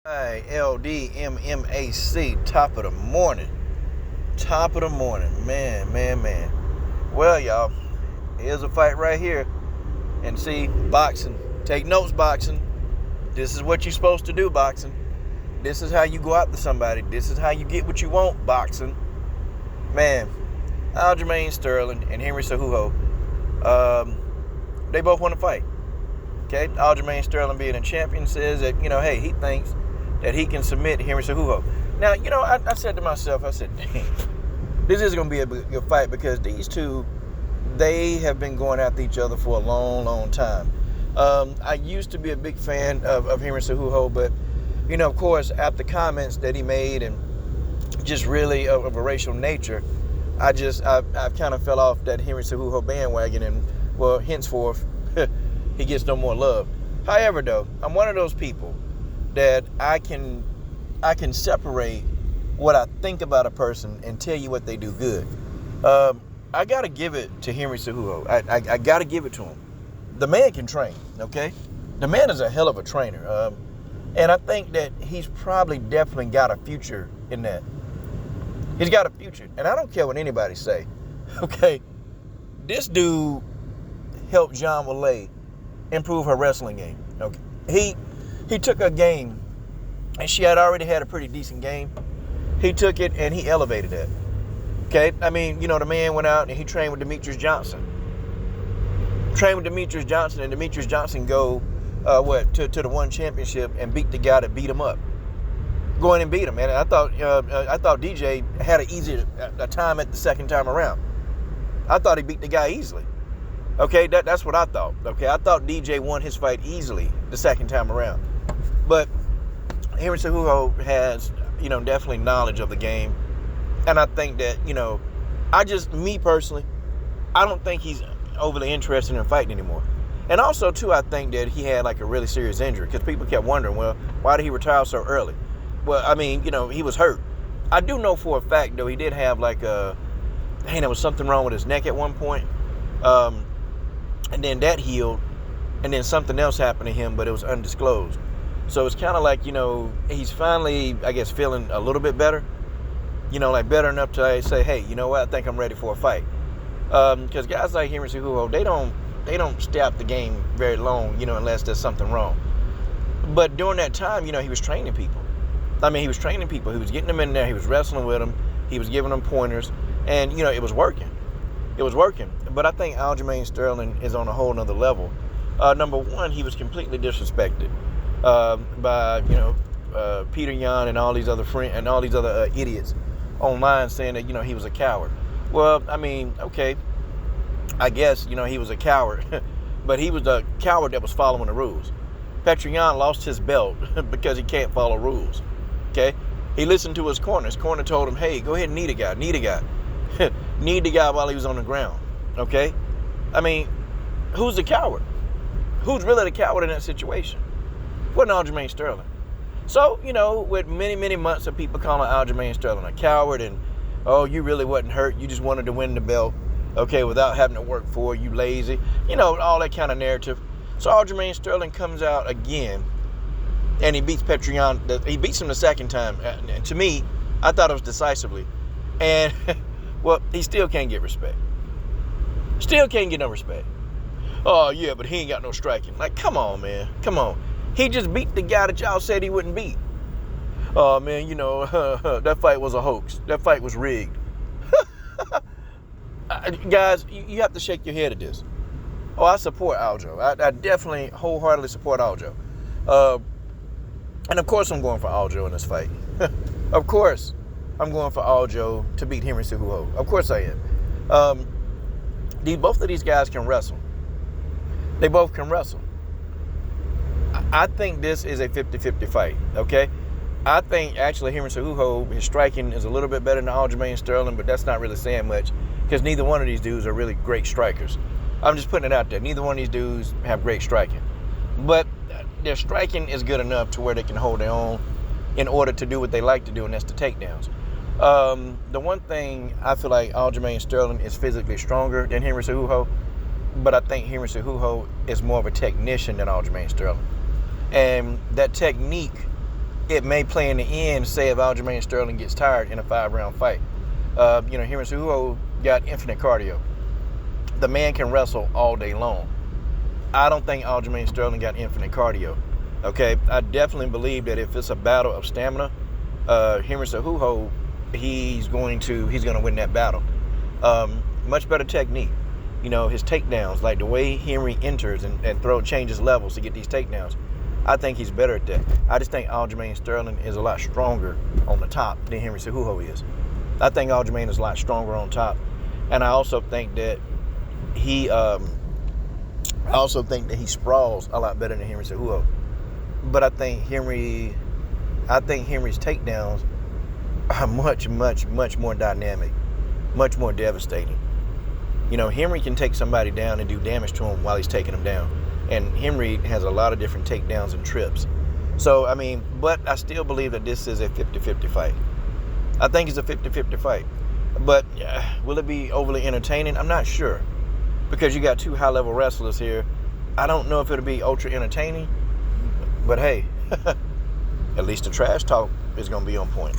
LDMMAC, top of the morning. Top of the morning. Man. Well, y'all, here's a fight right here. And see, boxing. Take notes, boxing. This is what you're supposed to do, boxing. This is how you go after somebody. This is how you get what you want, boxing. Man, Aljamain Sterling and Henry Cejuho, they both want to fight. Okay, Aljamain Sterling, being a champion, says that, hey, he thinks that he can submit Henry Cejuho. Now, I said to myself, I said, dang, this is going to be a good fight because these two, they have been going after each other for a long time. I used to be a big fan of Henry Cejuho, but, of course, after comments that he made and just really of a racial nature, I've kind of fell off that Henry Cejuho bandwagon, and, well, henceforth, he gets no more love. However, though, I'm one of those people that I can separate what I think about a person and tell you what they do good. I got to give it to Henry Cejuho. I got to give it to him. The man can train, okay? The man is a hell of a trainer. And I think that he's probably definitely got a future in that. He's got a future. And I don't care what anybody say, okay? This dude helped Jean Malay improve her wrestling game, okay? He took a game, and she had already had a pretty decent game. He took it, and he elevated it. Okay? I mean, the man went out, and he trained with Demetrius Johnson. And Demetrius Johnson go, to the one championship and beat the guy that beat him up. Go in and beat him, man. I thought DJ had an easier time at the second time around. I thought he beat the guy easily. Okay, that's what I thought. Okay, I thought DJ won his fight easily the second time around. But Henry Cejuho has, definitely knowledge of the game. And I think that, me personally, I don't think he's overly interested in fighting anymore. And also, too, I think that he had, a really serious injury. Because people kept wondering, well, why did he retire so early? Well, I mean, he was hurt. I do know for a fact, though, he did have, there was something wrong with his neck at one point. And then that healed. And then something else happened to him, but it was undisclosed. So it's kind of like, he's finally, I guess, feeling a little bit better. Better enough to say, hey, you know what? I think I'm ready for a fight. Because guys like Henry Cejuho, they don't stay out the game very long, unless there's something wrong. But during that time, he was training people. He was training people. He was getting them in there. He was wrestling with them. He was giving them pointers. And, it was working. It was working. But I think Aljamain Sterling is on a whole nother level. Number one, he was completely disrespected by Peter Yan and all these other idiots online saying that he was a coward. Well, okay, I guess he was a coward, but he was a coward that was following the rules. Yan lost his belt because he can't follow rules. Okay, he listened to his corner. His corner told him, "Hey, go ahead and knee the guy, need the guy while he was on the ground." Okay, who's the coward? Who's really the coward in that situation? Wasn't Aljamain Sterling. So, with many months of people calling Aljamain Sterling a coward and, oh, you really wasn't hurt, you just wanted to win the belt, okay, without having to work for it, you lazy, all that kind of narrative. So Aljamain Sterling comes out again and he beats Yan. He beats him the second time. And to me, I thought it was decisively. And, well, he still can't get respect. Still can't get no respect. Oh, yeah, but he ain't got no striking. Come on, man. Come on. He just beat the guy that y'all said he wouldn't beat. Oh, man, that fight was a hoax. That fight was rigged. Guys, you have to shake your head at this. Oh, I support Aljo. I definitely wholeheartedly support Aljo. And, of course, I'm going for Aljo in this fight. Of course, I'm going for Aljo to beat Henry Cejuho. Of course I am. Both of these guys can wrestle. They both can wrestle. I think this is a 50-50 fight, okay? I think, actually, Henry Cejuho, his striking is a little bit better than Aljamain Sterling, but that's not really saying much because neither one of these dudes are really great strikers. I'm just putting it out there. Neither one of these dudes have great striking. But their striking is good enough to where they can hold their own in order to do what they like to do, and that's the takedowns. The one thing I feel like Aljamain Sterling is physically stronger than Henry Cejuho, but I think Henry Cejuho is more of a technician than Aljamain Sterling. And that technique it may play in the end, say if Aljamain Sterling gets tired in a 5-round fight. Henry Cejuho got infinite cardio. The man can wrestle all day long. I don't think Aljamain Sterling got infinite cardio. Okay, I definitely believe that if it's a battle of stamina, Henry Cejuho, he's going to win that battle. Much better technique. His takedowns, like the way Henry enters and changes levels to get these takedowns. I think he's better at that. I just think Aljamain Sterling is a lot stronger on the top than Henry Cejuho is. I think Aljamain is a lot stronger on top, and I also think that he sprawls a lot better than Henry Cejuho. But I think Henry's takedowns are much, much, much more dynamic, much more devastating. Henry can take somebody down and do damage to him while he's taking them down. And Henry has a lot of different takedowns and trips. So, but I still believe that this is a 50-50 fight. I think it's a 50-50 fight. But will it be overly entertaining? I'm not sure. Because you got two high-level wrestlers here. I don't know if it'll be ultra entertaining. But hey, at least the trash talk is going to be on point.